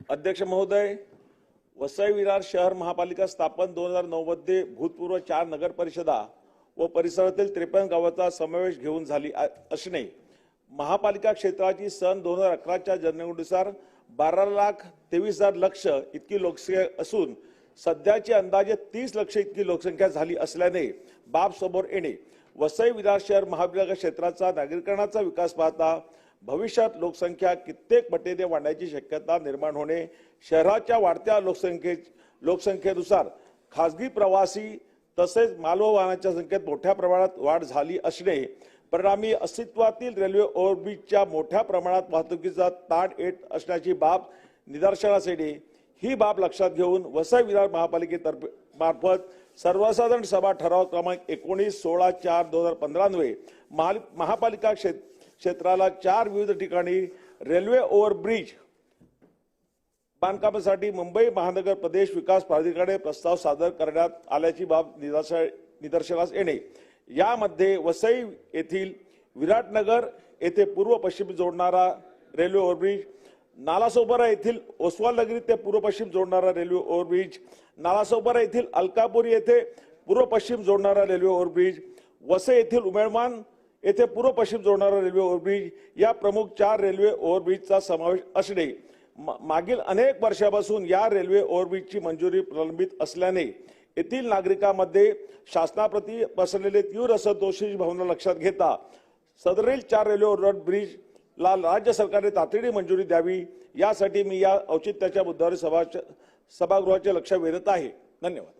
अध्यक्ष महोदय, वसई विरार शहर महापालिका स्थापन 2009 मध्ये भूतपूर्व 4 नगर परिषदा व परिसरातील 53 गावांचा समावेश घेऊन झाली असणे, महापालिका क्षेत्राची सन 2011च्या जनगणनेनुसार 12,23,000 लक्ष इतकी लोकसंख्या असून सध्याची अंदाजे 30 लक्ष इतकी लोकसंख्या झाली असल्याने बाब समोर येणे वसई विरार शहर महापालिका क्षेत्राचा नागरिकांचा विकास पाहता भविष्यात लोकसंख्या कित्येक पटीने वाढण्याची शक्यता निर्माण होणे, शहराच्या वाढत्या लोकसंख्येनुसार खासगी प्रवासी तसेच माल व वाहनांच्या संख्येत मोठ्या प्रमाणात वाढ झाली असणे, परिणामी अस्तित्वातील रेल्वे ओव्हरब्रिजच्या मोठ्या प्रमाणात वाहतुकीचा ताण येत असण्याची बाब निदर्शनास येणे, ही बाब लक्षात घेऊन वसई विरार महापालिकेतर्फे मार्फत सर्वसाधारण सभा ठराव क्रमांक 19/16/4/2015 अन्वये महापालिका क्षेत्राला 4 विविध ठिकाणी रेल्वे ओव्हरब्रिज बांधकामासाठी मुंबई महानगर प्रदेश विकास प्राधिकरणाकडे प्रस्ताव सादर करण्यात आल्याची बाब निदर्शनास येणे, यामध्ये वसई येथील विराटनगर येथे पूर्व पश्चिम जोडणारा रेल्वे ओव्हरब्रिज, नालासोपारा येथील ओसवाल नगरी ते पूर्व पश्चिम जोडणारा रेल्वे ओव्हरब्रिज, नालासोपारा येथील अलकापूर येथे पूर्व पश्चिम जोडणारा रेल्वे ओव्हरब्रिज, वसई येथील उमेडमान येथे पूर्व पश्चिम जोडणारा रेल्वे ओव्हरब्रिज या प्रमुख 4 रेल्वे ओव्हरब्रिजचा समावेश असणे, मागील अनेक वर्षापासून या रेल्वे ओव्हरब्रिजची मंजुरी प्रलंबित असल्याने येथील नागरिकांमध्ये शासनाप्रती पसरलेले तीव्र असंतोषाची भावना लक्षात घेता सदरील 4 रेल्वे ओव्हरब्रिजला राज्य सरकारने तातडीने मंजुरी द्यावी, यासाठी मी या औचित्याच्या मुद्द्यावर सभागृहाचे लक्ष वेधत आहे. धन्यवाद.